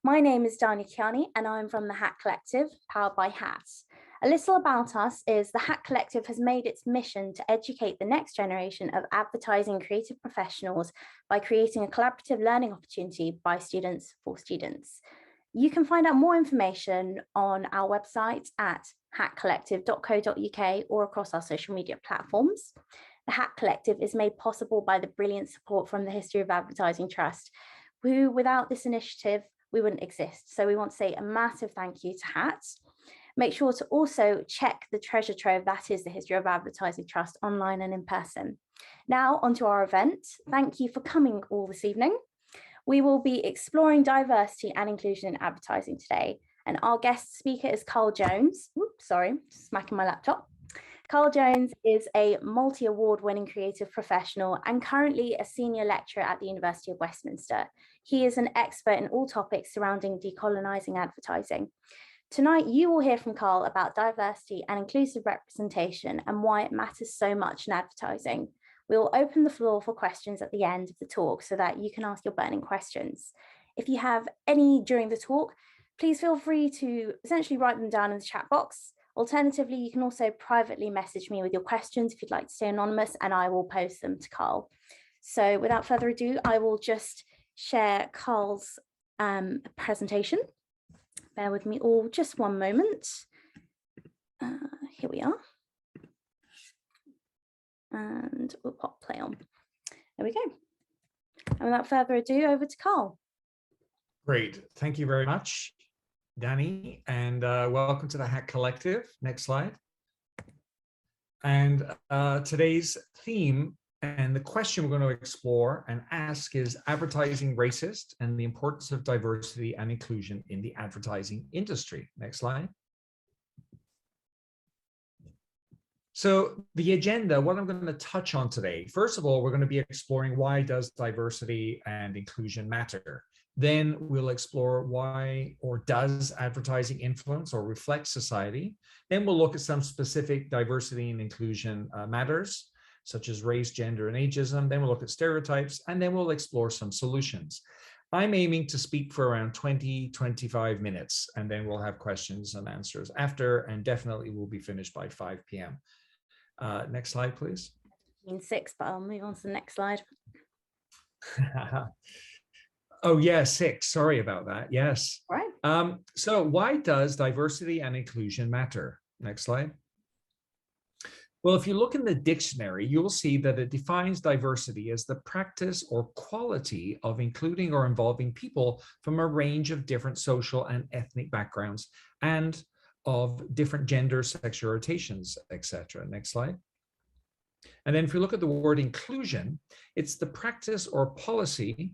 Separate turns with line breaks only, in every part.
My name is Dania Kiani and I'm from the Hat Collective, powered by Hat. A little about us is the Hat Collective has made its mission to educate the next generation of advertising creative professionals by creating a collaborative learning opportunity by students for students. You can find out more information on our website at hatcollective.co.uk or across our social media platforms. The Hat Collective is made possible by the brilliant support from the History of Advertising Trust, who without this initiative, we wouldn't exist. So we want to say a massive thank you to Hat. Make sure to also check the treasure trove that is the History of Advertising Trust online and in person. Now onto our event. Thank you for coming all this evening. We will be exploring diversity and inclusion in advertising today. And our guest speaker is Carl Jones. Oops, sorry, smacking my laptop. Carl Jones is a multi-award winning creative professional and currently a senior lecturer at the University of Westminster. He is an expert in all topics surrounding decolonizing advertising. Tonight, you will hear from Carl about diversity and inclusive representation and why it matters so much in advertising. We will open the floor for questions at the end of the talk so that you can ask your burning questions. If you have any during the talk, please feel free to essentially write them down in the chat box. Alternatively, you can also privately message me with your questions if you'd like to stay anonymous, and I will post them to Carl. So without further ado, I will just share Carl's presentation. Bear with me all just one moment. Here we are. And we'll pop play on. There we go. And without further ado, over to Carl.
Great. Thank you very much, Danny, and welcome to the Hat Collective. Next slide. And today's theme and the question we're going to explore and ask is advertising racist and the importance of diversity and inclusion in the advertising industry. Next slide. So the agenda, what I'm going to touch on today, first of all, we're going to be exploring why does diversity and inclusion matter. Then we'll explore why or does advertising influence or reflect society. Then we'll look at some specific diversity and inclusion matters, such as race, gender, and ageism. Then we'll look at stereotypes, and then we'll explore some solutions. I'm aiming to speak for around 20-25 minutes, and then we'll have questions and answers after, and definitely we'll be finished by 5 p.m. Next slide, please.
6, but I'll move on to the next slide.
Oh, yeah, 6. Sorry about that. Yes.
All right.
So why does diversity and inclusion matter? Next slide. Well, if you look in the dictionary, you will see that it defines diversity as the practice or quality of including or involving people from a range of different social and ethnic backgrounds and of different gender, sexual orientations, etc. Next slide. And then if you look at the word inclusion, it's the practice or policy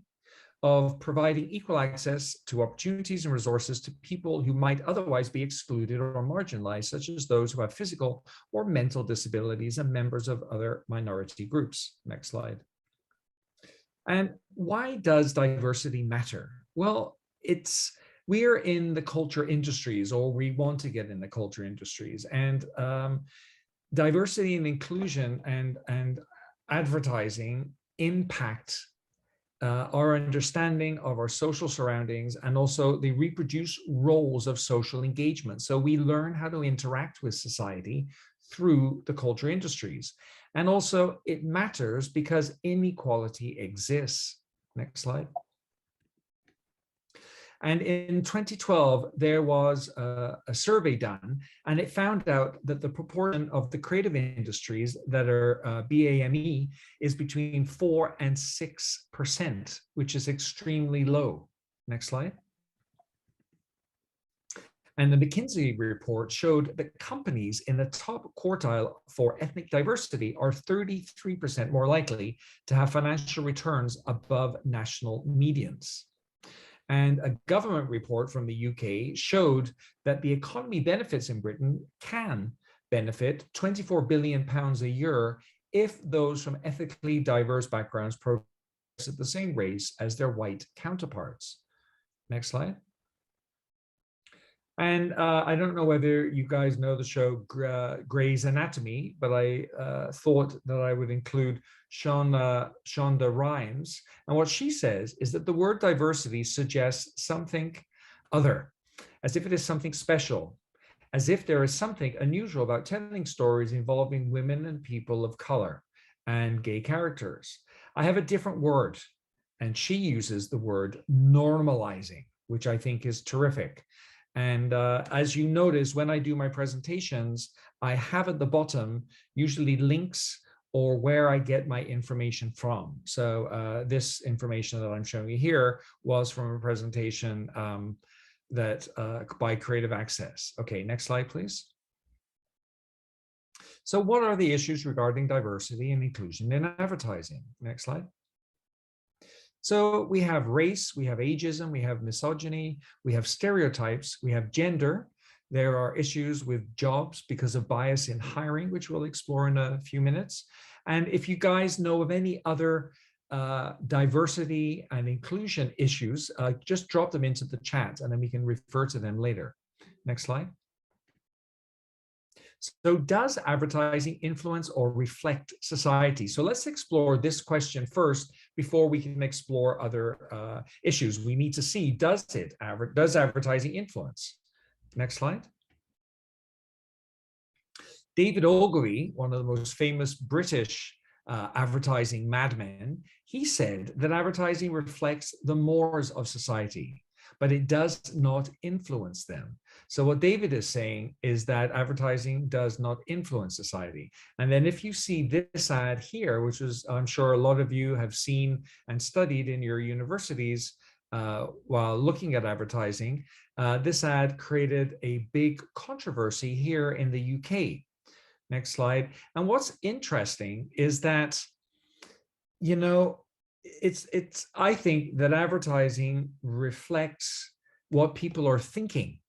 of providing equal access to opportunities and resources to people who might otherwise be excluded or marginalized, such as those who have physical or mental disabilities and members of other minority groups. Next slide. And why does diversity matter? Well, we're in the culture industries, or we want to get in the culture industries, and diversity and inclusion and advertising impact our understanding of our social surroundings, and also they reproduce roles of social engagement. So we learn how to interact with society through the culture industries. And also it matters because inequality exists. Next slide. And in 2012, there was a survey done, and it found out that the proportion of the creative industries that are BAME is between 4 and 6%, which is extremely low. Next slide. And the McKinsey report showed that companies in the top quartile for ethnic diversity are 33% more likely to have financial returns above national medians. And a government report from the UK showed that the economy benefits in Britain can benefit £24 billion a year if those from ethnically diverse backgrounds progress at the same rate as their white counterparts. Next slide. And I don't know whether you guys know the show Grey's Anatomy, but I thought that I would include Shonda Rhimes. And what she says is that the word diversity suggests something Other, as if it is something special, as if there is something unusual about telling stories involving women and people of color and gay characters. I have a different word, and she uses the word normalizing, which I think is terrific. And as you notice, when I do my presentations, I have at the bottom usually links or where I get my information from. So this information that I'm showing you here was from a presentation that by Creative Access. Okay, next slide, please. So what are the issues regarding diversity and inclusion in advertising? Next slide. So we have race, we have ageism, we have misogyny, we have stereotypes, we have gender. There are issues with jobs because of bias in hiring, which we'll explore in a few minutes. And if you guys know of any other diversity and inclusion issues, just drop them into the chat and then we can refer to them later. Next slide. So does advertising influence or reflect society? So let's explore this question first before we can explore other issues. We need to see, does advertising influence? Next slide. David Ogilvy, one of the most famous British advertising madmen, he said that advertising reflects the mores of society, but it does not influence them. So what David is saying is that advertising does not influence society. And then if you see this ad here, which is, I'm sure a lot of you have seen and studied in your universities while looking at advertising, this ad created a big controversy here in the UK. Next slide. And what's interesting is that, you know, I think that advertising reflects what people are thinking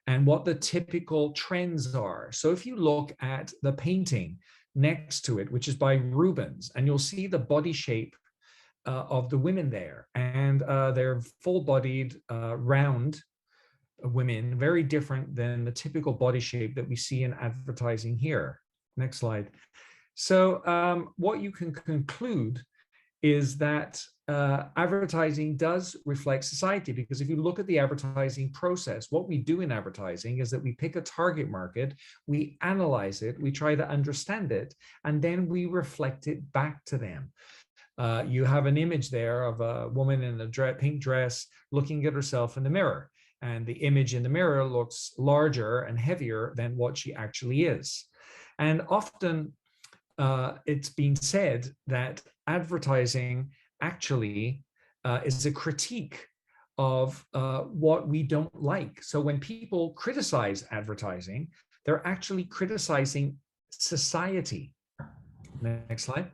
and what the typical trends are. So if you look at the painting next to it, which is by Rubens, and you'll see the body shape of the women there, and they're full-bodied, round women, very different than the typical body shape that we see in advertising here. Next slide. So what you can conclude is that advertising does reflect society, because if you look at the advertising process, what we do in advertising is that we pick a target market, we analyze it, we try to understand it, and then we reflect it back to them. You have an image there of a woman in a pink dress looking at herself in the mirror, and the image in the mirror looks larger and heavier than what she actually is. And often it's been said that advertising actually is a critique of what we don't like. So when people criticize advertising, they're actually criticizing society. Next slide.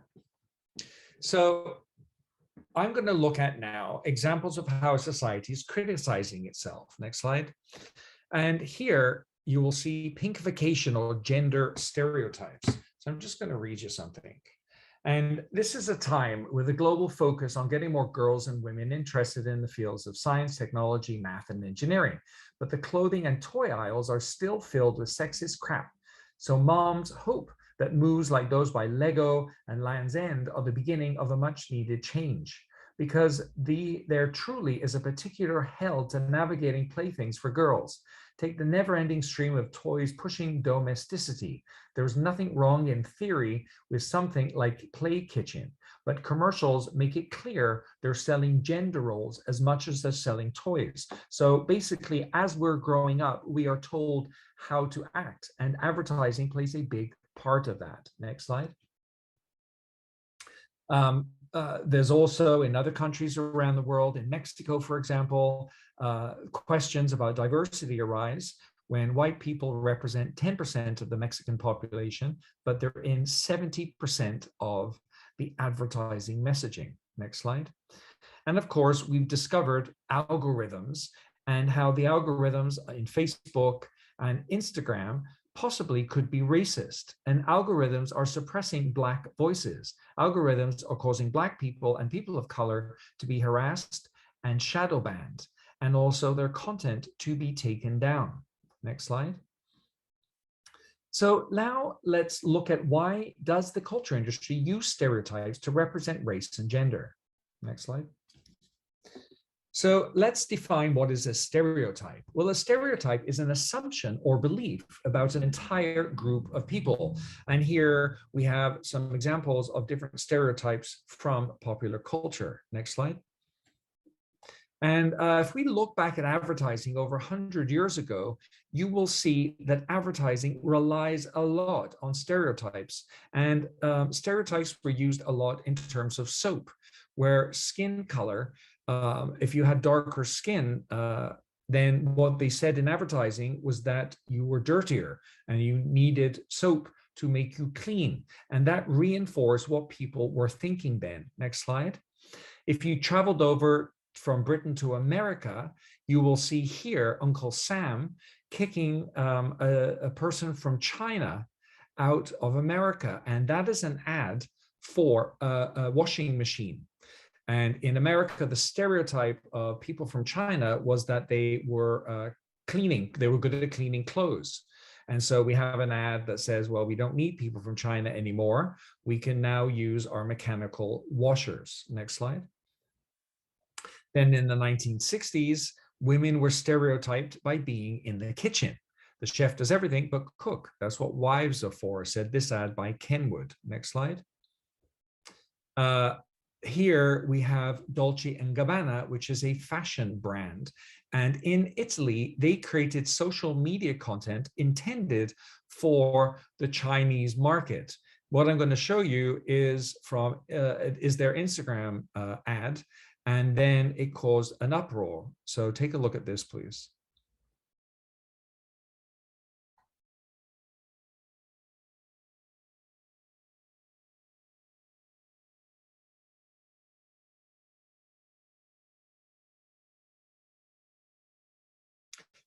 So I'm going to look at now examples of how society is criticizing itself. Next slide. And here you will see pinkification or gender stereotypes. So I'm just going to read you something. And this is a time with a global focus on getting more girls and women interested in the fields of science, technology, math, and engineering. But the clothing and toy aisles are still filled with sexist crap. So moms hope that moves like those by Lego and Land's End are the beginning of a much needed change, because there truly is a particular hell to navigating playthings for girls. Take the never-ending stream of toys pushing domesticity. There's nothing wrong in theory with something like Play Kitchen, but commercials make it clear they're selling gender roles as much as they're selling toys. So basically, as we're growing up, we are told how to act, and advertising plays a big part of that. Next slide. There's also in other countries around the world, in Mexico, for example, questions about diversity arise when white people represent 10% of the Mexican population, but they're in 70% of the advertising messaging. Next slide. And of course, we've discovered algorithms and how the algorithms in Facebook and Instagram possibly could be racist, and algorithms are suppressing Black voices. Algorithms are causing Black people and people of color to be harassed and shadow banned, and also their content to be taken down. Next slide. So now let's look at why does the culture industry use stereotypes to represent race and gender? Next slide. So let's define what is a stereotype. Well, a stereotype is an assumption or belief about an entire group of people. And here we have some examples of different stereotypes from popular culture. Next slide. And if we look back at advertising over 100 years ago, you will see that advertising relies a lot on stereotypes. And stereotypes were used a lot in terms of soap, where skin color, if you had darker skin, then what they said in advertising was that you were dirtier and you needed soap to make you clean. And that reinforced what people were thinking then. Next slide. If you traveled over from Britain to America, you will see here Uncle Sam kicking a person from China out of America. And that is an ad for a washing machine. And in America, the stereotype of people from China was that they were cleaning, they were good at cleaning clothes. And so we have an ad that says, well, we don't need people from China anymore. We can now use our mechanical washers. Next slide. Then in the 1960s, women were stereotyped by being in the kitchen. The chef does everything but cook. That's what wives are for, said this ad by Kenwood. Next slide. Here we have Dolce & Gabbana, which is a fashion brand. And in Italy, they created social media content intended for the Chinese market. What I'm going to show you is from their Instagram ad, and then it caused an uproar. So take a look at this, please.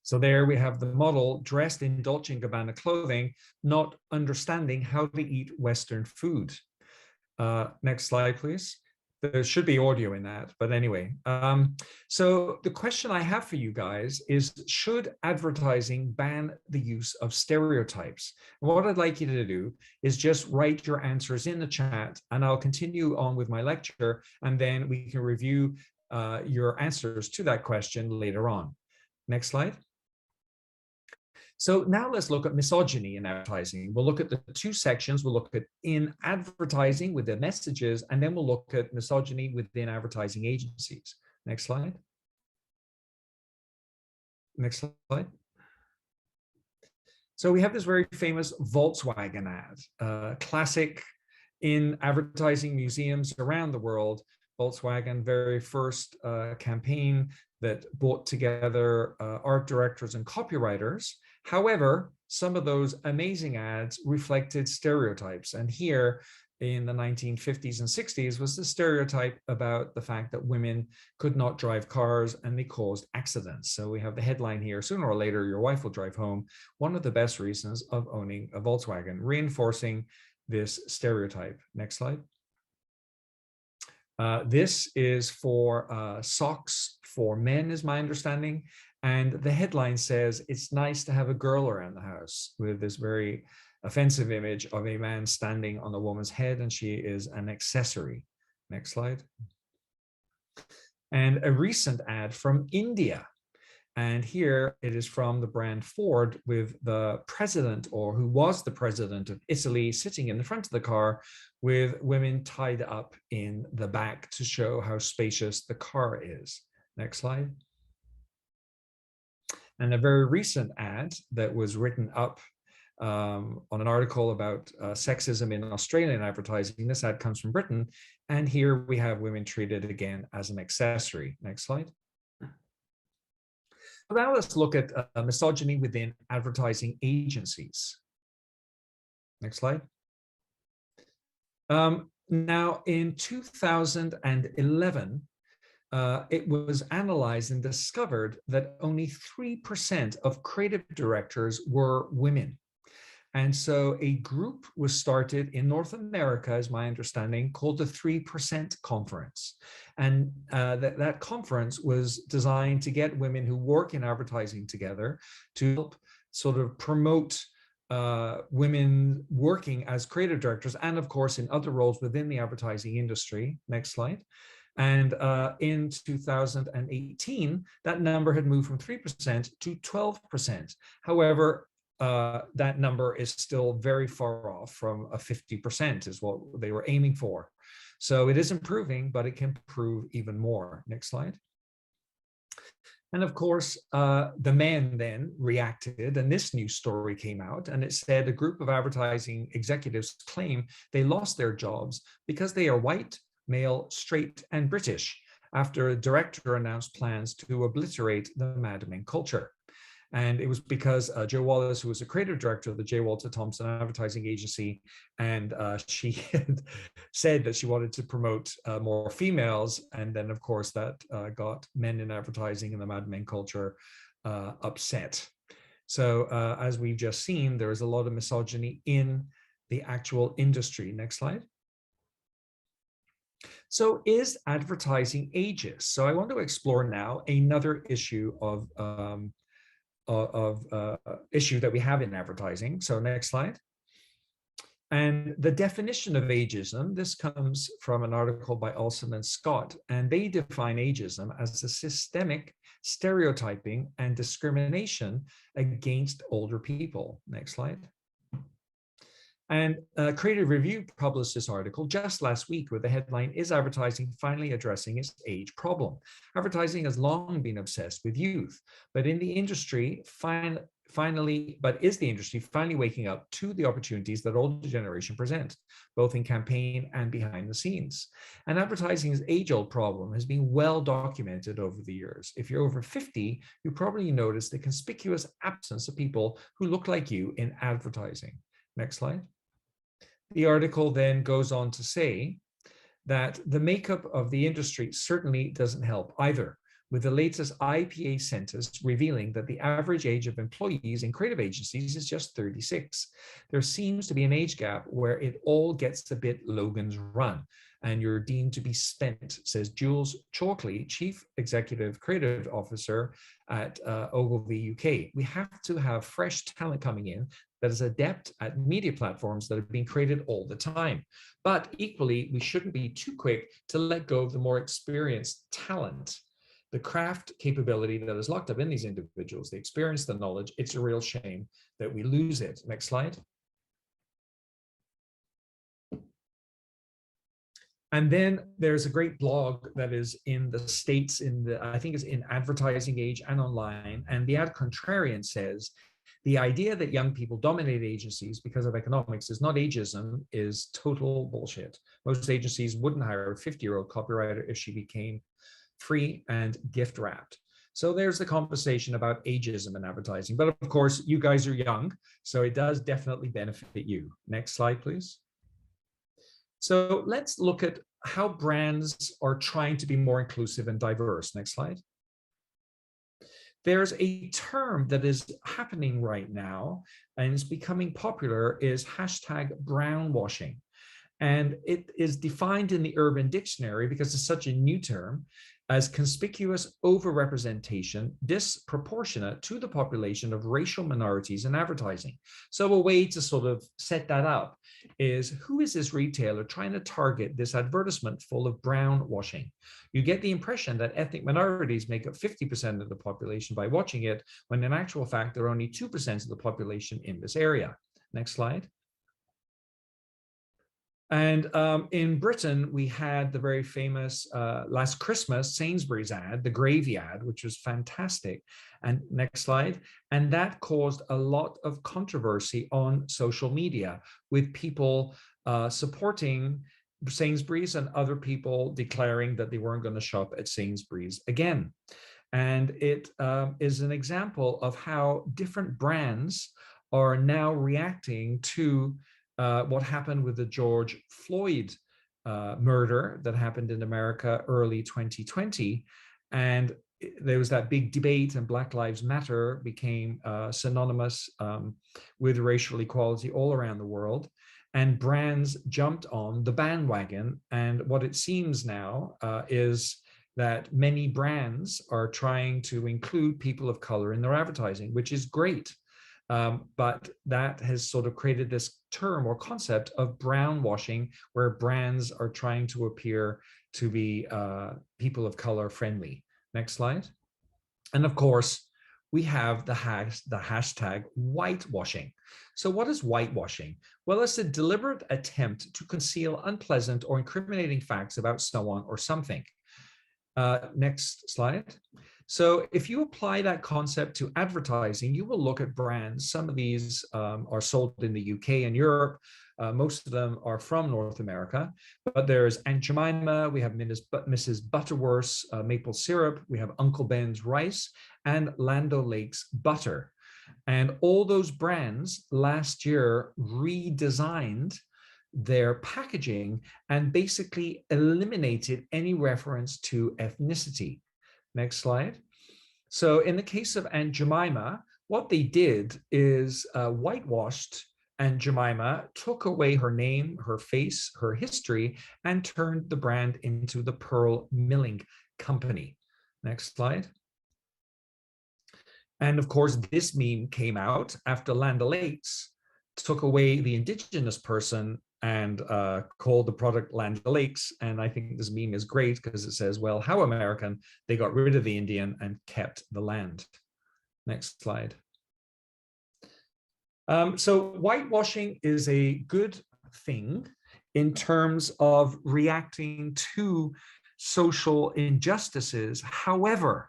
So there we have the model dressed in Dolce & Gabbana clothing, not understanding how to eat Western food. Next slide, please. There should be audio in that, but anyway. So the question I have for you guys is, should advertising ban the use of stereotypes? And what I'd like you to do is just write your answers in the chat, and I'll continue on with my lecture, and then we can review your answers to that question later on. Next slide. So now let's look at misogyny in advertising. We'll look at the two sections. We'll look at in advertising with the messages, and then we'll look at misogyny within advertising agencies. Next slide. Next slide. So we have this very famous Volkswagen ad, classic in advertising museums around the world. Volkswagen, very first campaign that brought together art directors and copywriters. However, some of those amazing ads reflected stereotypes. And here in the 1950s and 60s was the stereotype about the fact that women could not drive cars and they caused accidents. So we have the headline here, sooner or later, your wife will drive home. One of the best reasons of owning a Volkswagen, reinforcing this stereotype. Next slide. This is for socks for men, is my understanding. And the headline says, it's nice to have a girl around the house, with this very offensive image of a man standing on a woman's head, and she is an accessory. Next slide. And a recent ad from India. And here it is from the brand Ford, with the president, or who was the president of Italy, sitting in the front of the car with women tied up in the back to show how spacious the car is. Next slide. And a very recent ad that was written up on an article about sexism in Australian advertising. This ad comes from Britain. And here we have women treated again as an accessory. Next slide. Now let's look at misogyny within advertising agencies. Next slide. Now in 2011, it was analyzed and discovered that only 3% of creative directors were women. And so a group was started in North America, is my understanding, called the 3% Conference. And that conference was designed to get women who work in advertising together to help sort of promote women working as creative directors, and of course in other roles within the advertising industry. Next slide. And in 2018, that number had moved from 3% to 12%. However, that number is still very far off from a 50% is what they were aiming for. So it is improving, but it can improve even more. Next slide. And of course, the men then reacted, and this news story came out, and it said a group of advertising executives claim they lost their jobs because they are white, male, straight, and British, after a director announced plans to obliterate the Mad Men culture. And it was because Jo Wallace, who was the creative director of the J. Walter Thompson Advertising Agency, and she had said that she wanted to promote more females. And then, of course, that got men in advertising and the Mad Men culture upset. So as we've just seen, there is a lot of misogyny in the actual industry. Next slide. So is advertising ageist? So I want to explore now another issue issue that we have in advertising. So next slide. And the definition of ageism, this comes from an article by Olson and Scott, and they define ageism as a systemic stereotyping and discrimination against older people. Next slide. And Creative Review published this article just last week with the headline, "Is Advertising Finally Addressing Its Age Problem?" Advertising has long been obsessed with youth, but in the industry, is the industry finally waking up to the opportunities that older generation present, both in campaign and behind the scenes? And advertising's age-old problem has been well documented over the years. If you're over 50, you probably notice the conspicuous absence of people who look like you in advertising. Next slide. The article then goes on to say that the makeup of the industry certainly doesn't help either, with the latest IPA census revealing that the average age of employees in creative agencies is just 36. There seems to be an age gap where it all gets a bit Logan's Run, and you're deemed to be spent, says Jules Chalkley, Chief Executive Creative Officer at Ogilvy UK. We have to have fresh talent coming in that is adept at media platforms that are being created all the time. But equally, we shouldn't be too quick to let go of the more experienced talent. The craft capability that is locked up in these individuals, the experience, the knowledge, it's a real shame that we lose it. Next slide. And then there's a great blog that is in the States, I think it's in Advertising Age and online. And the Ad Contrarian says, the idea that young people dominate agencies because of economics is not ageism, is total bullshit. Most agencies wouldn't hire a 50-year-old copywriter if she became free and gift wrapped. So there's the conversation about ageism in advertising. But of course, you guys are young, so it does definitely benefit you. Next slide, please. So let's look at how brands are trying to be more inclusive and diverse. Next slide. There's a term that is happening right now and is becoming popular, is #brownwashing. And it is defined in the Urban Dictionary, because it's such a new term, as conspicuous overrepresentation disproportionate to the population of racial minorities in advertising. So a way to sort of set that up is, who is this retailer trying to target this advertisement full of brown washing? You get the impression that ethnic minorities make up 50% of the population by watching it, when in actual fact, there are only 2% of the population in this area. Next slide. And in Britain, we had the very famous last Christmas Sainsbury's ad, the gravy ad, which was fantastic. And next slide. And that caused a lot of controversy on social media, with people supporting Sainsbury's and other people declaring that they weren't going to shop at Sainsbury's again. And it is an example of how different brands are now reacting to what happened with the George Floyd murder that happened in America early 2020. And there was that big debate, and Black Lives Matter became synonymous with racial equality all around the world. And brands jumped on the bandwagon. And what it seems now is that many brands are trying to include people of color in their advertising, which is great. But that has sort of created this term or concept of brown washing, where brands are trying to appear to be people of color friendly. Next slide. And of course, we have the hashtag whitewashing. So what is whitewashing? Well, it's a deliberate attempt to conceal unpleasant or incriminating facts about someone or something. Next slide. So if you apply that concept to advertising, you will look at brands. Some of these are sold in the UK and Europe. Most of them are from North America, but there's Aunt Jemima, we have Mrs. Butterworth's maple syrup, we have Uncle Ben's rice, and Land O'Lakes butter. And all those brands last year redesigned their packaging and basically eliminated any reference to ethnicity. Next slide. So in the case of Aunt Jemima, what they did is whitewashed Aunt Jemima, took away her name, her face, her history, and turned the brand into the Pearl Milling Company. Next slide. And of course, this meme came out after Land O'Lakes took away the indigenous person and called the product Land O'Lakes. And I think this meme is great because it says, well, how American, they got rid of the Indian and kept the land. Next slide. So whitewashing is a good thing in terms of reacting to social injustices. However,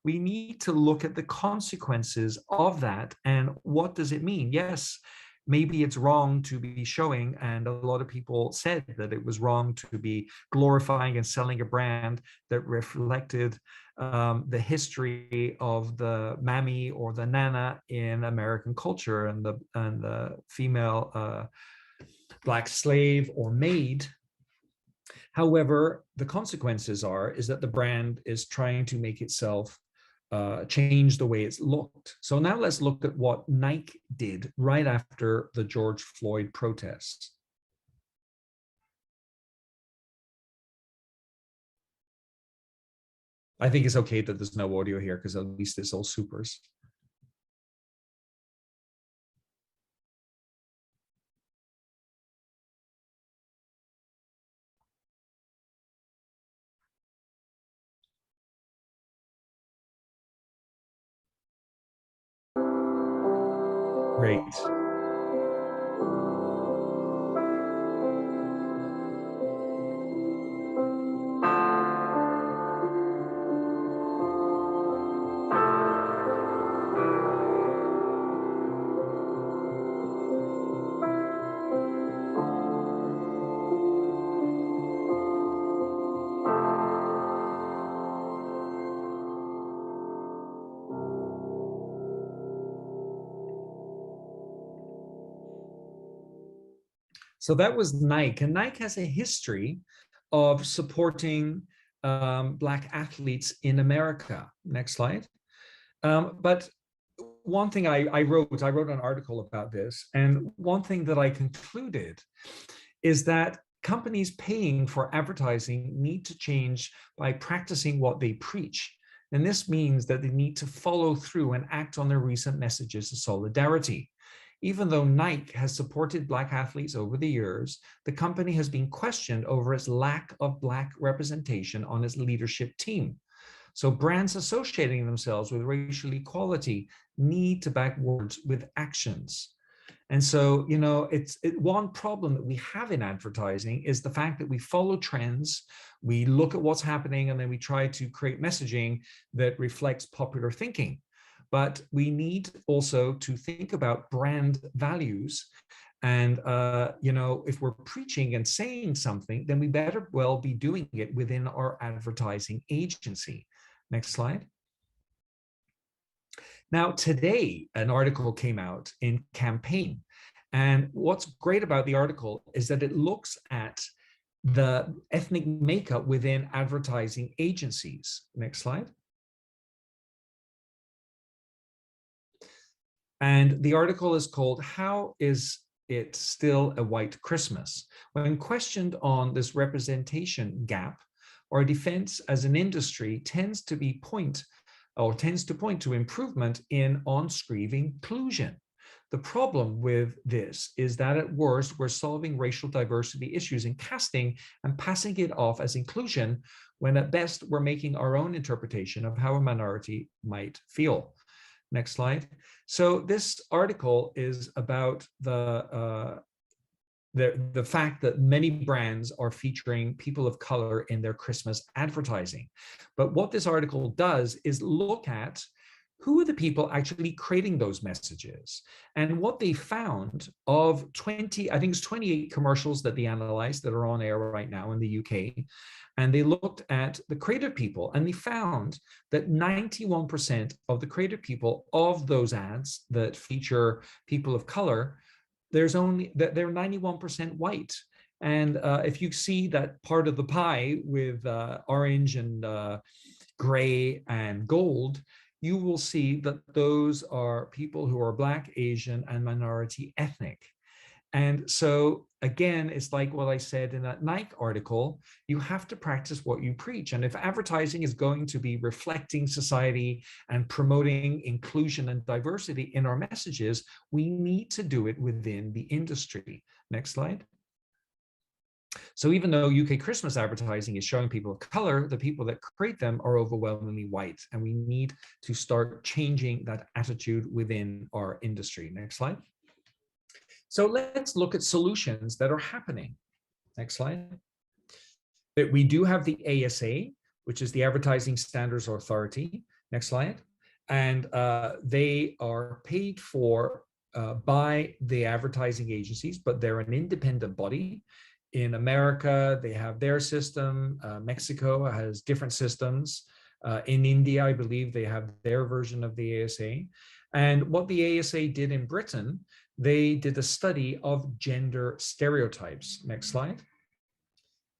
we need to look at the consequences of that and what does it mean? Yes, maybe it's wrong to be showing, and a lot of people said that it was wrong to be glorifying and selling a brand that reflected the history of the mammy or the nana in American culture and the female Black slave or maid. However, the consequences is that the brand is trying to make itself change the way it's looked. So now let's look at what Nike did right after the George Floyd protests. I think it's okay that there's no audio here because at least it's all supers. Great. So that was Nike, and Nike has a history of supporting Black athletes in America. Next slide. But one thing I wrote an article about this, and one thing that I concluded is that companies paying for advertising need to change by practicing what they preach. And this means that they need to follow through and act on their recent messages of solidarity. Even though Nike has supported Black athletes over the years, the company has been questioned over its lack of Black representation on its leadership team. So brands associating themselves with racial equality need to back words with actions. And so, you know, one problem that we have in advertising is the fact that we follow trends, we look at what's happening, and then we try to create messaging that reflects popular thinking. But we need also to think about brand values. And, you know, if we're preaching and saying something, then we better well be doing it within our advertising agency. Next slide. Now, today, an article came out in Campaign. And what's great about the article is that it looks at the ethnic makeup within advertising agencies. Next slide. And the article is called, "How is it still a white Christmas?" When questioned on this representation gap, our defense as an industry tends to be point or tends to point to improvement in on-screen inclusion. The problem with this is that at worst, we're solving racial diversity issues in casting and passing it off as inclusion, when at best we're making our own interpretation of how a minority might feel. Next slide. So this article is about the fact that many brands are featuring people of color in their Christmas advertising. But what this article does is look at who are the people actually creating those messages. And what they found of 20, I think it's 28 commercials that they analyzed that are on air right now in the UK. And they looked at the creative people, and they found that 91% of the creative people of those ads that feature people of color, they're 91% white. And if you see that part of the pie with orange and gray and gold, you will see that those are people who are Black, Asian, and minority ethnic. And so again, it's like what I said in that Nike article, you have to practice what you preach. And if advertising is going to be reflecting society and promoting inclusion and diversity in our messages, we need to do it within the industry. Next slide. So even though UK Christmas advertising is showing people of color, the people that create them are overwhelmingly white, and we need to start changing that attitude within our industry. Next slide. So let's look at solutions that are happening. Next slide. That we do have the ASA, which is the Advertising Standards Authority. Next slide. And they are paid for by the advertising agencies, but they're an independent body. In America, they have their system. Mexico has different systems. In India, I believe they have their version of the ASA. And what the ASA did in Britain, they did a study of gender stereotypes. Next slide.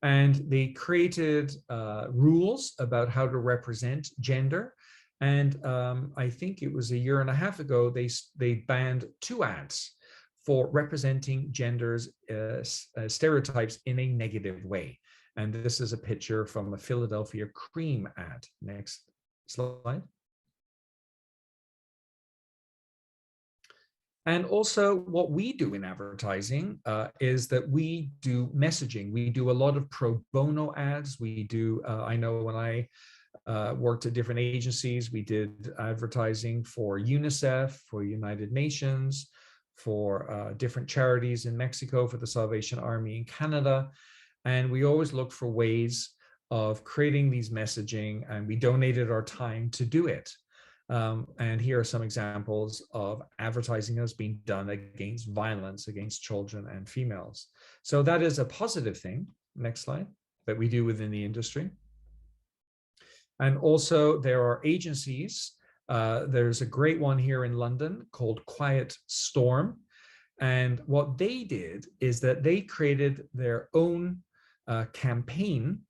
And they created rules about how to represent gender. And I think it was a year and a half ago, they banned 2 ads for representing gender's stereotypes in a negative way. And this is a picture from a Philadelphia cream ad. Next slide. And also what we do in advertising is that we do messaging. We do a lot of pro bono ads. We do, I know when I worked at different agencies, we did advertising for UNICEF, for United Nations, for different charities in Mexico, for the Salvation Army in Canada. And we always look for ways of creating these messaging, and we donated our time to do it. And here are some examples of advertising that's being done against violence against children and females. So that is a positive thing. Next slide. That we do within the industry. And also there are agencies. There's a great one here in London called Quiet Storm. And what they did is that they created their own campaign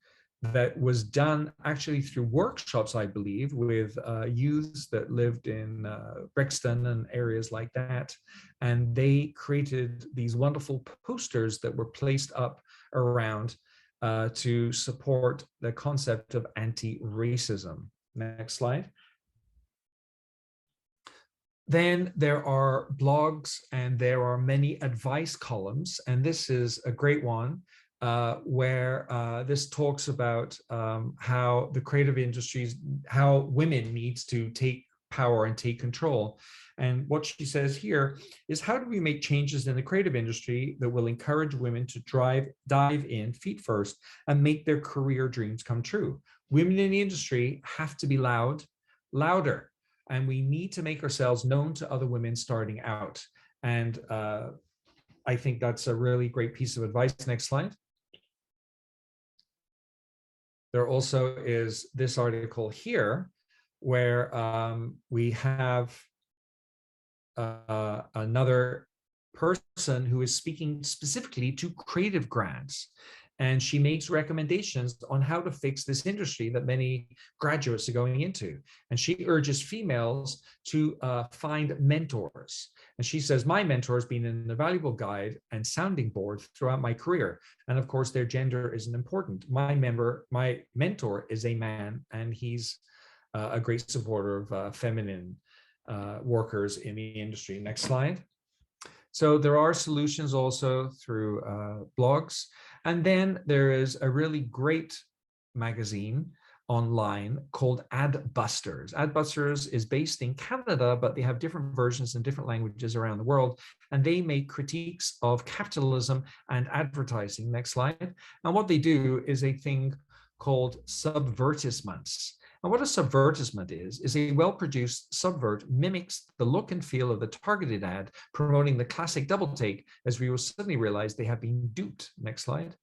that was done actually through workshops, I believe, with youths that lived in Brixton and areas like that. And they created these wonderful posters that were placed up around to support the concept of anti-racism. Next slide. Then there are blogs and there are many advice columns, and this is a great one where this talks about how the creative industries, how women needs to take power and take control. And what she says here is, how do we make changes in the creative industry that will encourage women to dive in feet first and make their career dreams come true? Women in the industry have to be louder. And we need to make ourselves known to other women starting out. And I think that's a really great piece of advice. Next slide. There also is this article here where we have another person who is speaking specifically to creative grads. And she makes recommendations on how to fix this industry that many graduates are going into. And she urges females to find mentors. And she says, my mentor has been an invaluable guide and sounding board throughout my career. And of course, their gender isn't important. My mentor is a man, and he's a great supporter of feminine workers in the industry. Next slide. So there are solutions also through blogs. And then there is a really great magazine online called Adbusters. Adbusters is based in Canada, but they have different versions in different languages around the world. And they make critiques of capitalism and advertising. Next slide. And what they do is a thing called subvertisements. And what a subvertisement is a well-produced subvert mimics the look and feel of the targeted ad, promoting the classic double take, as we will suddenly realize they have been duped. Next slide.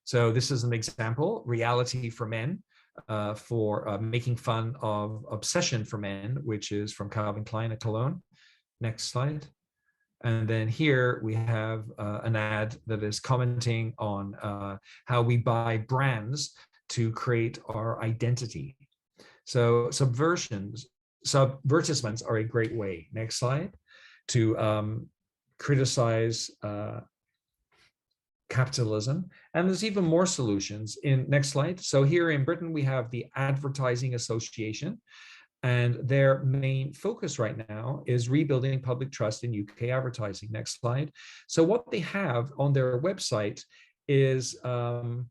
So this is an example, Reality for Men, for making fun of Obsession for Men, which is from Calvin Klein at Cologne. Next slide. And then here we have an ad that is commenting on how we buy brands to create our identity. So subvertisements are a great way, next slide, to criticize capitalism. And there's even more solutions in next slide. So here in Britain, we have the Advertising Association, and their main focus right now is rebuilding public trust in UK advertising. Next slide. So what they have on their website is an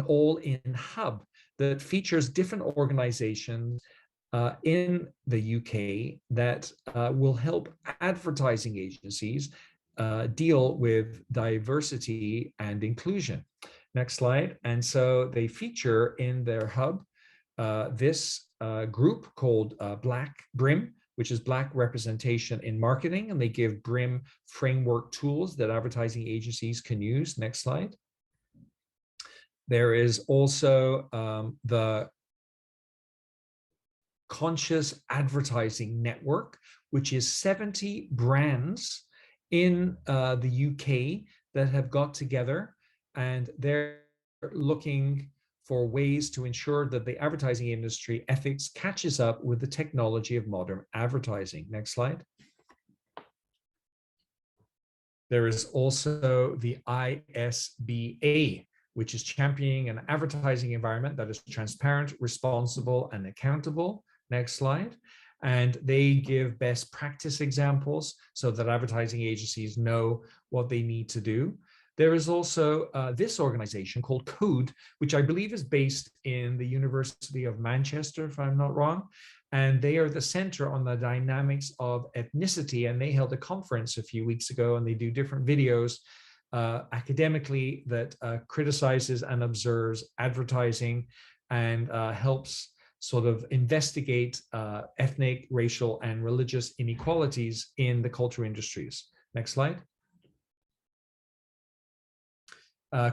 all-in hub that features different organizations in the UK that will help advertising agencies deal with diversity and inclusion. Next slide. And so they feature in their hub this group called Black BRIM, which is Black Representation in Marketing, and they give BRIM framework tools that advertising agencies can use. Next slide. There is also the Conscious Advertising Network, which is 70 brands in the UK that have got together, and they're looking for ways to ensure that the advertising industry ethics catches up with the technology of modern advertising. Next slide. There is also the ISBA, which is championing an advertising environment that is transparent, responsible, and accountable. Next slide. And they give best practice examples so that advertising agencies know what they need to do. There is also this organization called CODE, which I believe is based in the University of Manchester, if I'm not wrong. And they are the center on the dynamics of ethnicity. And they held a conference a few weeks ago, and they do different videos academically that criticizes and observes advertising and helps sort of investigate ethnic, racial, and religious inequalities in the culture industries. Next slide.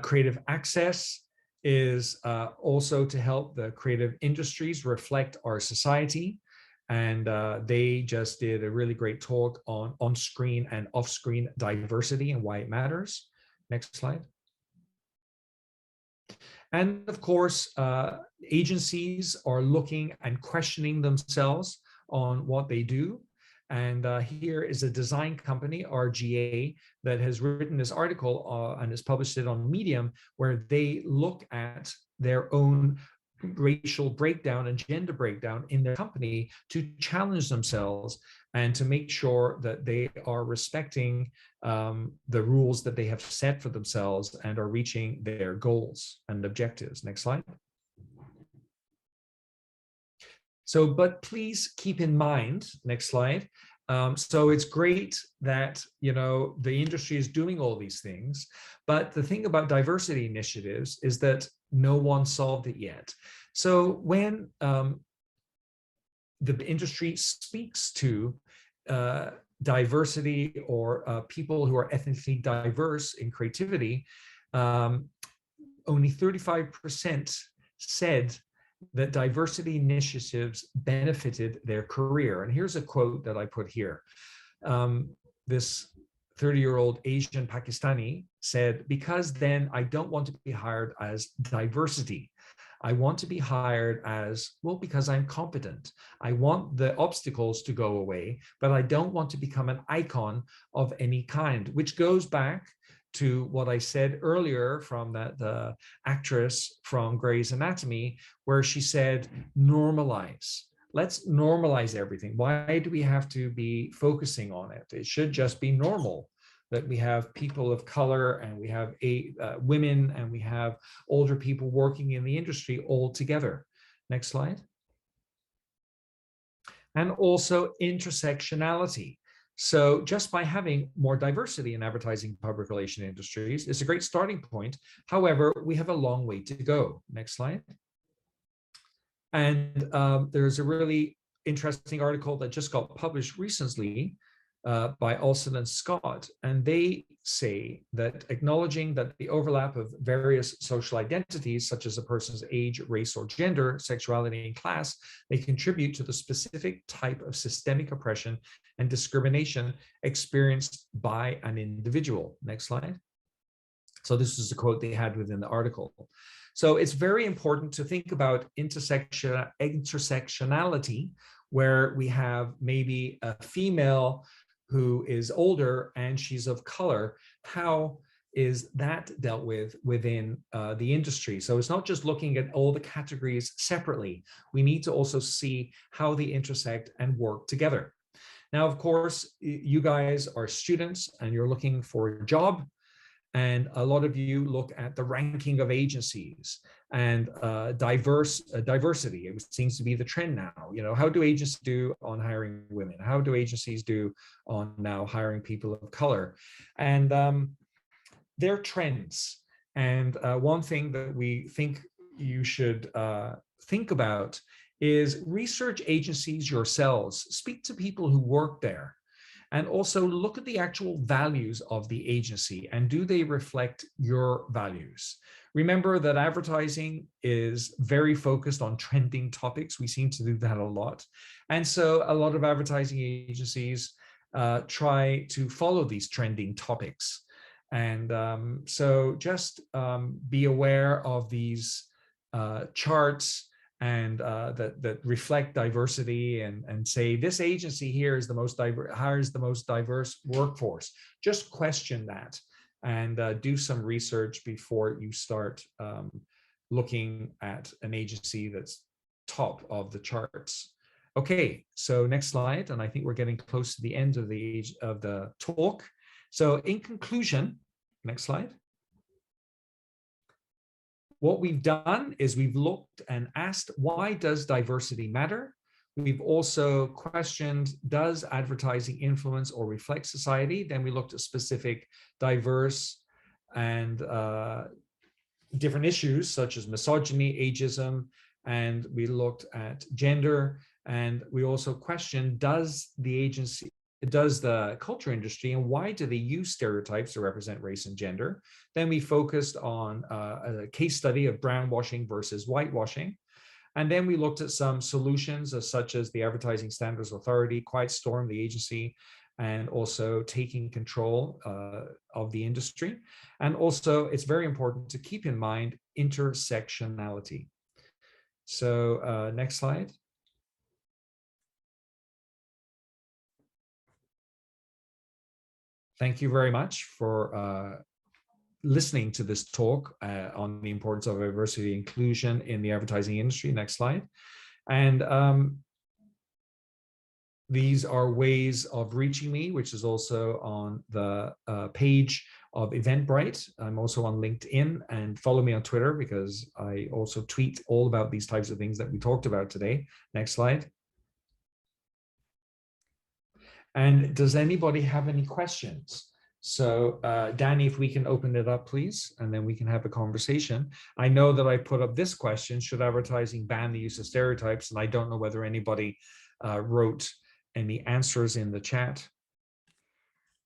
Creative Access is also to help the creative industries reflect our society. And they just did a really great talk on on-screen and off-screen diversity and why it matters. Next slide. And of course, agencies are looking and questioning themselves on what they do. And here is a design company, RGA, that has written this article and has published it on Medium, where they look at their own racial breakdown and gender breakdown in their company to challenge themselves and to make sure that they are respecting the rules that they have set for themselves and are reaching their goals and objectives. Next slide. So, but please keep in mind, next slide. So it's great that, you know, the industry is doing all these things, but the thing about diversity initiatives is that no one solved it yet. So when the industry speaks to diversity or people who are ethnically diverse in creativity, only 35% said that diversity initiatives benefited their career. And here's a quote that I put here. This 30-year-old Asian Pakistani said, "Because then I don't want to be hired as diversity. I want to be hired as, well, because I'm competent. I want the obstacles to go away, but I don't want to become an icon of any kind," which goes back to what I said earlier from the actress from Grey's Anatomy, where she said, normalize. Let's normalize everything. Why do we have to be focusing on it? It should just be normal that we have people of color and we have women and we have older people working in the industry all together. Next slide. And also intersectionality. So just by having more diversity in advertising public relation industries is a great starting point. However, we have a long way to go. Next slide. And there's a really interesting article that just got published recently by Olson and Scott, and they say that acknowledging that the overlap of various social identities, such as a person's age, race, or gender, sexuality, and class, may contribute to the specific type of systemic oppression and discrimination experienced by an individual. Next slide. So this is a quote they had within the article. So it's very important to think about intersectionality, where we have maybe a female who is older and she's of color. How is that dealt with within the industry? So it's not just looking at all the categories separately. We need to also see how they intersect and work together. Now, of course, you guys are students and you're looking for a job. And a lot of you look at the ranking of agencies and diversity. It seems to be the trend now. You know, how do agencies do on hiring women? How do agencies do on now hiring people of color? And they're trends. And one thing that we think you should think about is research agencies yourselves. Speak to people who work there. And also look at the actual values of the agency and do they reflect your values? Remember that advertising is very focused on trending topics. We seem to do that a lot. And so a lot of advertising agencies try to follow these trending topics. And so just be aware of these charts and that reflect diversity and say this agency here is the most hires the most diverse workforce. Just question that and do some research before you start looking at an agency that's top of the charts. Okay, so next slide, and I think we're getting close to the end of the talk. So in conclusion, next slide. What we've done is we've looked and asked, why does diversity matter? We've also questioned, does advertising influence or reflect society? Then we looked at specific diverse and different issues such as misogyny, ageism, and we looked at gender. And we also questioned, does the culture industry and why do they use stereotypes to represent race and gender? Then we focused on a case study of brownwashing versus whitewashing. And then we looked at some solutions such as the Advertising Standards Authority, Quiet Storm, the agency, and also taking control of the industry. And also it's very important to keep in mind intersectionality. So next slide. Thank you very much for listening to this talk on the importance of diversity and inclusion in the advertising industry. Next slide. And these are ways of reaching me, which is also on the page of Eventbrite. I'm also on LinkedIn, and follow me on Twitter because I also tweet all about these types of things that we talked about today. Next slide. And does anybody have any questions? So Danny, if we can open it up, please, and then we can have a conversation. I know that I put up this question, should advertising ban the use of stereotypes? And I don't know whether anybody wrote any answers in the chat.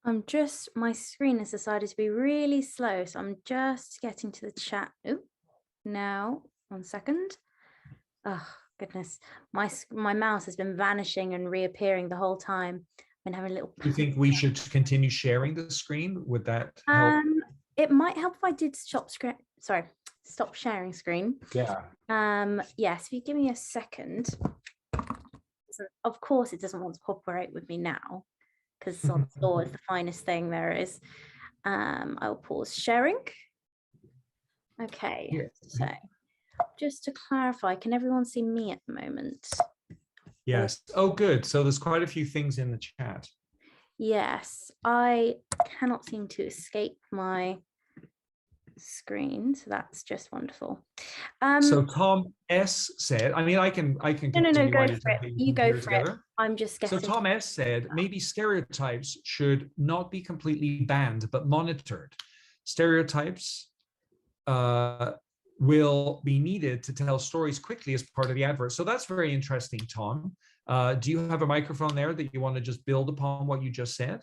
My screen has decided to be really slow, so I'm just getting to the chat. Oh, now, 1 second. Oh, goodness. My mouse has been vanishing and reappearing the whole time. Been having a little.
Do you think we should continue sharing the screen? Would that help?
It might help if I did stop sharing screen.
Yeah.
Yes, if you give me a second. Of course, it doesn't want to cooperate with me now because on the floor is the finest thing there is. I'll pause sharing. Okay,
Yes.
so just to clarify, can everyone see me at the moment?
Yes. Oh, good. So there's quite a few things in the chat.
Yes, I cannot seem to escape my screen, so that's just wonderful.
So Tom S said, I mean, I can
No,
continue
go
while you
for it.
type
You go for it.
together.
I'm just
So
getting.
Tom S said, maybe stereotypes should not be completely banned, but monitored. Stereotypes will be needed to tell stories quickly as part of the advert. So that's very interesting, Tom. Do you have a microphone there that you want to just build upon what you just said?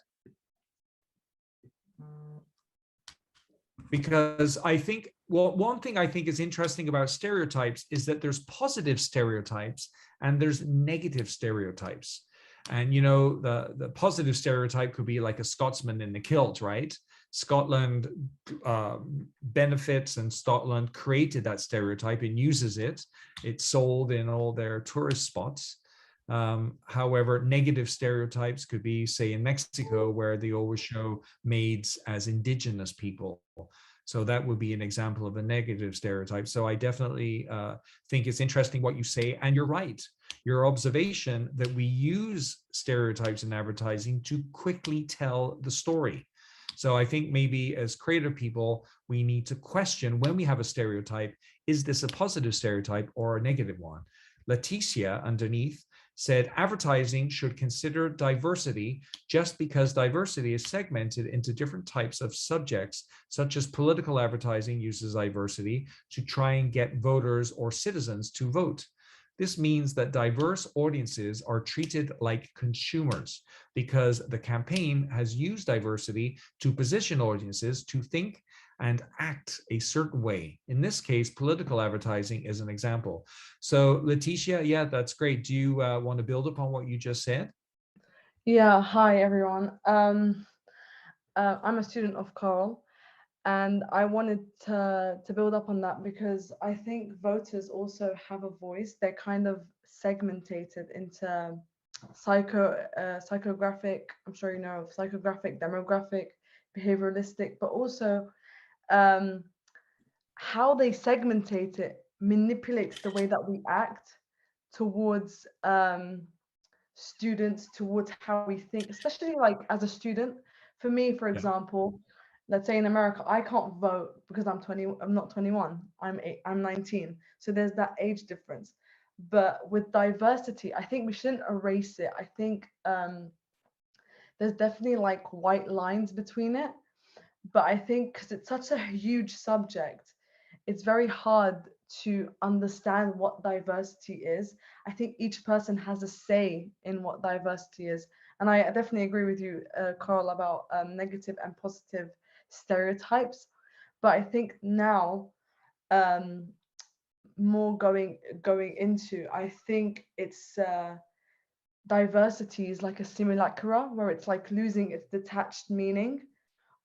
Because I think, well, one thing I think is interesting about stereotypes is that there's positive stereotypes and there's negative stereotypes. And, you know, the positive stereotype could be like a Scotsman in the kilt, right? Scotland benefits and Scotland created that stereotype and uses it. It's sold in all their tourist spots. However, negative stereotypes could be, say, in Mexico, where they always show maids as indigenous people. So that would be an example of a negative stereotype. So I definitely think it's interesting what you say. And you're right. Your observation that we use stereotypes in advertising to quickly tell the story. So I think maybe as creative people, we need to question when we have a stereotype, is this a positive stereotype or a negative one? Leticia underneath said advertising should consider diversity just because diversity is segmented into different types of subjects, such as political advertising uses diversity to try and get voters or citizens to vote. This means that diverse audiences are treated like consumers because the campaign has used diversity to position audiences to think and act a certain way. In this case, political advertising is an example. So Leticia, yeah, that's great. Do you want to build upon what you just said?
Yeah, hi everyone. I'm a student of Carl, and I wanted to build up on that because I think voters also have a voice. They're kind of segmented into psychographic, I'm sure you know, psychographic, demographic, behavioralistic, but also how they segmentate it manipulates the way that we act towards students, towards how we think, especially like as a student. For me, for example, let's say in America, I can't vote because I'm not 21, I'm 19. So there's that age difference. But with diversity, I think we shouldn't erase it. I think there's definitely like white lines between it. But I think because it's such a huge subject, it's very hard to understand what diversity is. I think each person has a say in what diversity is. And I definitely agree with you, Carl, about negative and positive stereotypes. But I think now, more going into, I think it's diversity is like a simulacra where it's like losing its detached meaning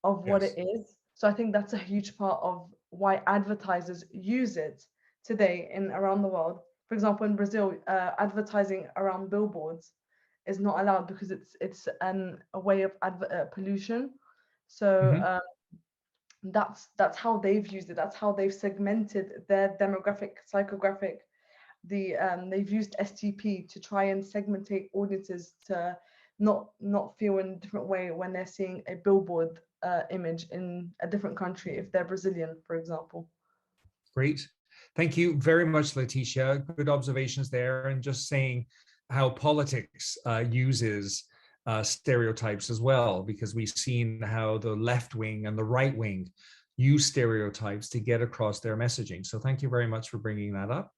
of what it is. So I think that's a huge part of why advertisers use it today in around the world. For example, in Brazil, advertising around billboards is not allowed because it's a way of pollution. So that's how they've used it. That's how they've segmented their demographic, psychographic. They've used STP to try and segmentate audiences to not feel in a different way when they're seeing a billboard image in a different country, if they're Brazilian, for example.
Great. Thank you very much, Leticia. Good observations there. And just saying how politics uses stereotypes as well, because we've seen how the left wing and the right wing use stereotypes to get across their messaging. So thank you very much for bringing that up.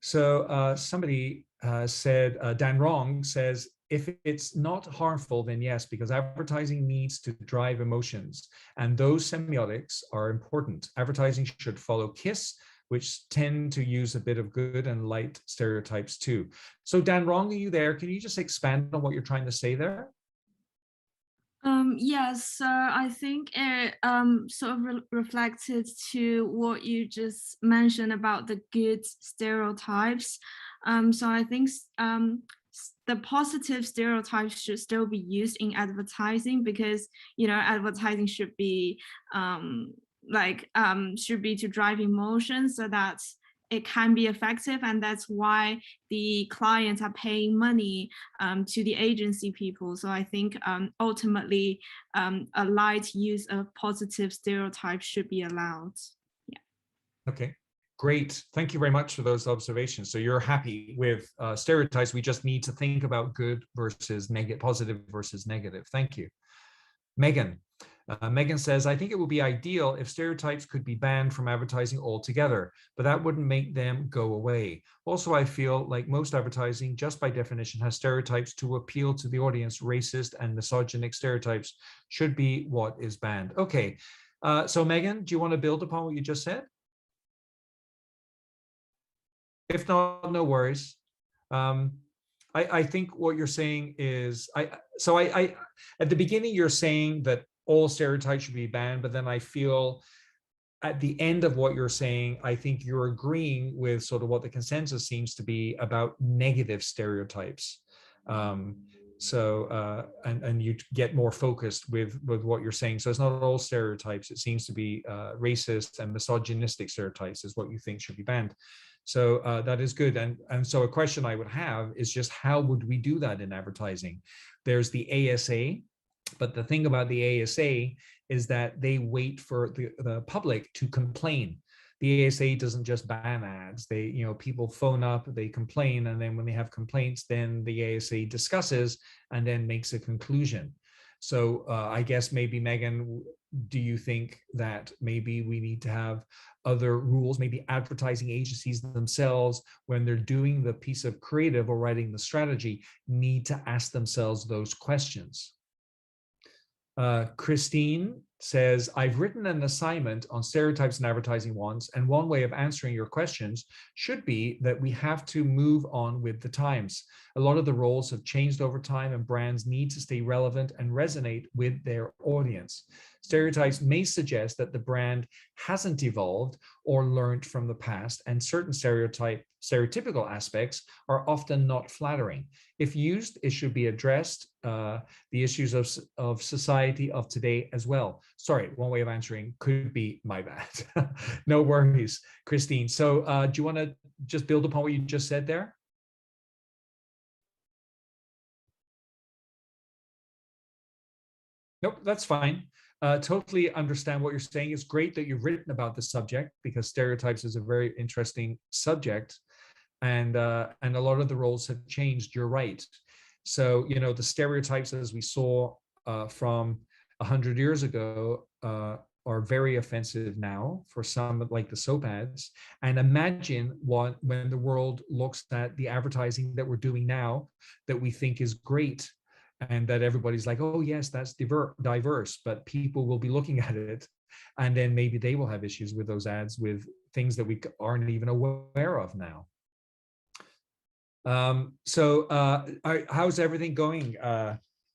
Somebody said, Dan Wrong says, if it's not harmful, then yes, because advertising needs to drive emotions, and those semiotics are important. Advertising should follow KISS, which tend to use a bit of good and light stereotypes too. So Dan Wrong, are you there? Can you just expand on what you're trying to say there?
Yes, so I think it sort of reflected to what you just mentioned about the good stereotypes. So I think the positive stereotypes should still be used in advertising, because advertising should be should be to drive emotion so that it can be effective, and that's why the clients are paying money to the agency people. So I think ultimately a light use of positive stereotypes should be allowed. Yeah.
Okay, great. Thank you very much for those observations. So you're happy with stereotypes. We just need to think about good versus negative, positive versus negative. Thank you. Megan. Megan says, I think it would be ideal if stereotypes could be banned from advertising altogether, but that wouldn't make them go away. Also, I feel like most advertising, just by definition, has stereotypes to appeal to the audience. Racist and misogynic stereotypes should be what is banned. Okay, so Megan, do you want to build upon what you just said? If not, no worries. I think what you're saying is, at the beginning, you're saying that all stereotypes should be banned, but then I feel at the end of what you're saying, I think you're agreeing with sort of what the consensus seems to be about negative stereotypes. And you get more focused with what you're saying. So it's not all stereotypes. It seems to be racist and misogynistic stereotypes is what you think should be banned. So that is good. And so a question I would have is just how would we do that in advertising? There's the ASA, but the thing about the ASA is that they wait for the public to complain. The ASA doesn't just ban ads. People phone up, they complain, and then when they have complaints, then the ASA discusses and then makes a conclusion. So I guess maybe, Megan, do you think that maybe we need to have other rules, maybe advertising agencies themselves, when they're doing the piece of creative or writing the strategy, need to ask themselves those questions? Christine says, I've written an assignment on stereotypes in advertising once, and one way of answering your questions should be that we have to move on with the times. A lot of the roles have changed over time, and brands need to stay relevant and resonate with their audience. Stereotypes may suggest that the brand hasn't evolved or learned from the past, and certain stereotypical aspects are often not flattering. If used, it should be addressed, the issues of society of today as well. Sorry, one way of answering could be my bad. No worries, Christine. So do you want to just build upon what you just said there? Nope, that's fine. Totally understand what you're saying. It's great that you've written about this subject, because stereotypes is a very interesting subject, and a lot of the roles have changed. You're right. So the stereotypes as we saw from 100 years ago are very offensive now for some, like the soap ads. And imagine when the world looks at the advertising that we're doing now that we think is great, and that everybody's like, oh yes, that's diverse, but people will be looking at it, and then maybe they will have issues with those ads with things that we aren't even aware of now. How's everything going,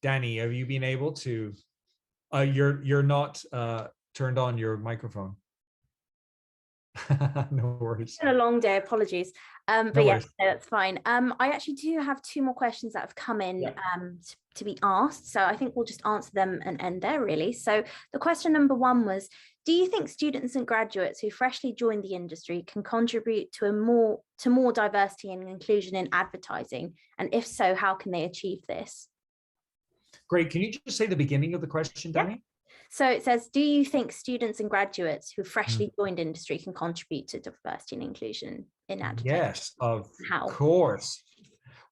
Danny? Have you been able to? You're not turned on your microphone. No worries.
It's been a long day, apologies. But
no
yes, no, that's fine. I actually do have two more questions that have come in to be asked. So I think we'll just answer them and end there, really. So the question number one was, do you think students and graduates who freshly joined the industry can contribute to more diversity and inclusion in advertising? And if so, how can they achieve this?
Great. Can you just say the beginning of the question, Danny?
Yeah. So it says, do you think students and graduates who freshly joined industry can contribute to diversity and inclusion in advertising?
Yes, of course.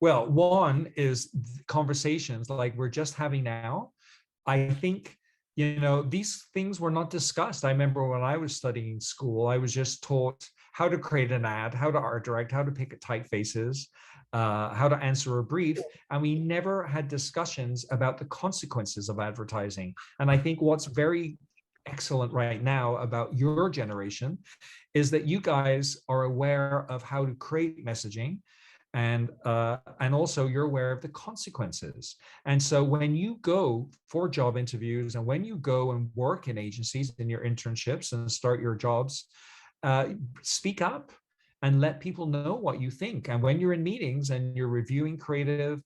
Well, one is conversations like we're just having now. I think, these things were not discussed. I remember when I was studying school, I was just taught how to create an ad, how to art direct, how to pick typefaces, how to answer a brief, and we never had discussions about the consequences of advertising. And I think what's very excellent right now about your generation is that you guys are aware of how to create messaging, and also you're aware of the consequences. And so when you go for job interviews and when you go and work in agencies in your internships and start your jobs, speak up and let people know what you think. And when you're in meetings and you're reviewing creative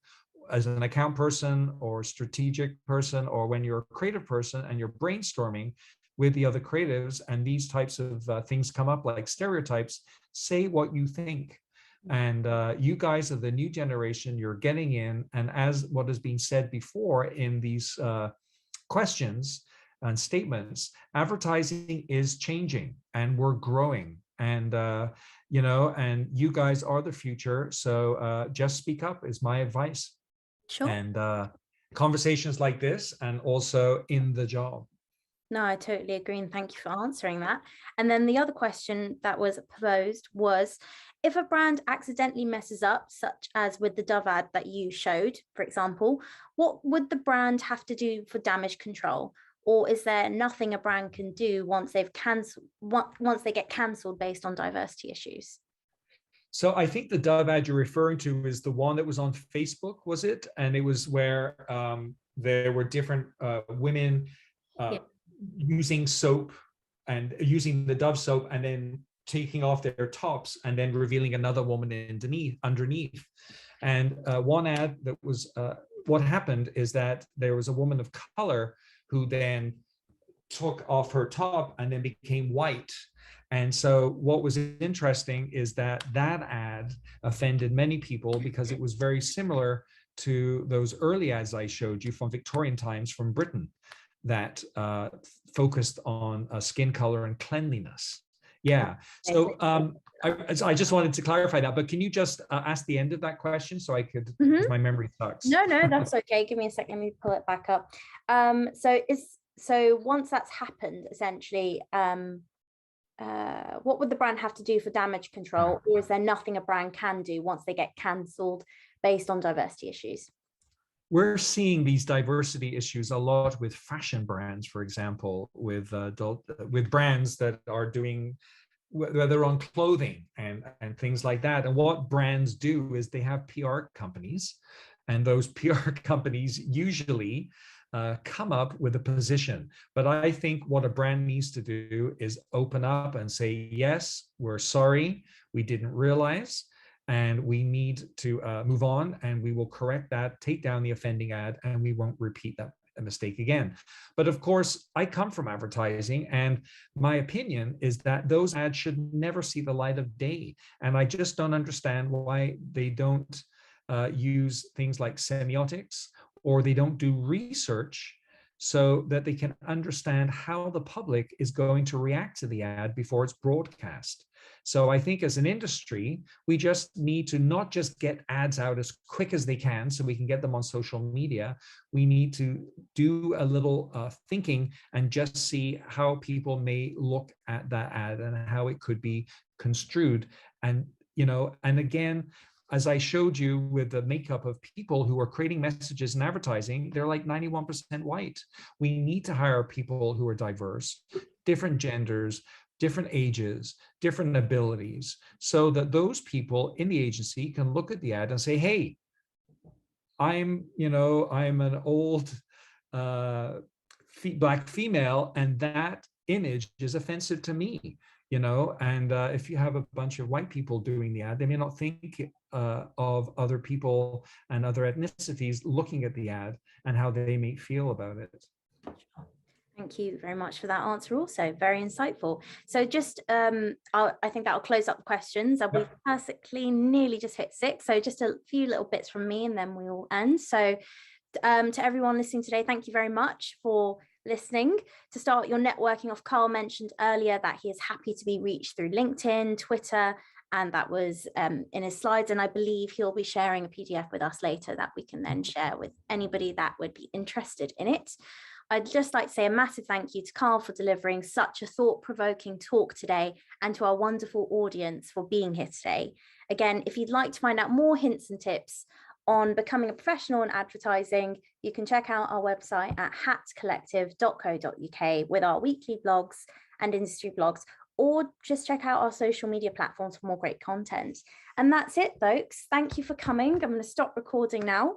as an account person or strategic person, or when you're a creative person and you're brainstorming with the other creatives and these types of things come up like stereotypes, say what you think. And you guys are the new generation, you're getting in, and as what has been said before in these questions and statements, advertising is changing and we're growing, and you know, and you guys are the future. So just speak up is my advice.
Sure.
And conversations like this, and also in the job.
No, I totally agree, and thank you for answering that. And then the other question that was posed was, if a brand accidentally messes up, such as with the Dove ad that you showed, for example, what would the brand have to do for damage control? Or is there nothing a brand can do once they've once they get cancelled based on diversity issues?
So I think the Dove ad you're referring to is the one that was on Facebook, was it? And it was where there were different women using soap and using the Dove soap and then taking off their tops and then revealing another woman underneath. And one ad that was, what happened is that there was a woman of color who then took off her top and then became white. And so what was interesting is that that ad offended many people because it was very similar to those early ads I showed you from Victorian times from Britain that focused on skin color and cleanliness. Yeah. So I just wanted to clarify that, but can you just ask the end of that question so I could, because my memory sucks.
No, that's okay. Give me a second. Let me pull it back up. So once that's happened, essentially, what would the brand have to do for damage control, or is there nothing a brand can do once they get cancelled based on diversity issues?
We're seeing these diversity issues a lot with fashion brands, for example, with brands that are doing, whether on clothing and things like that. And what brands do is they have PR companies, and those PR companies usually come up with a position. But I think what a brand needs to do is open up and say, yes, we're sorry, we didn't realize, and we need to move on, and we will correct that, take down the offending ad, and we won't repeat that mistake again. But of course, I come from advertising, and my opinion is that those ads should never see the light of day. And I just don't understand why they don't use things like semiotics, or they don't do research so that they can understand how the public is going to react to the ad before it's broadcast. So I think as an industry, we just need to not just get ads out as quick as they can so we can get them on social media. We need to do a little thinking and just see how people may look at that ad and how it could be construed. And, you know, and again, as I showed you with the makeup of people who are creating messages and advertising, they're like 91% white. We need to hire people who are diverse, different genders, different ages, different abilities, so that those people in the agency can look at the ad and say, hey, I'm an old Black female, and that image is offensive to me. You know, and if you have a bunch of white people doing the ad, they may not think of other people and other ethnicities looking at the ad and how they may feel about it.
Thank you very much for that answer, also very insightful. So just I think that'll close up the questions, and we've basically nearly just hit 6, so just a few little bits from me and then we'll end. So to everyone listening today, thank you very much for listening. To start your networking off, Carl mentioned earlier that he is happy to be reached through LinkedIn, Twitter, and that was in his slides, and I believe he'll be sharing a PDF with us later that we can then share with anybody that would be interested in it. I'd just like to say a massive thank you to Carl for delivering such a thought-provoking talk today, and to our wonderful audience for being here today. Again, if you'd like to find out more hints and tips on becoming a professional in advertising, you can check out our website at hatcollective.co.uk with our weekly blogs and industry blogs, or just check out our social media platforms for more great content. And that's it, folks. Thank you for coming. I'm going to stop recording now.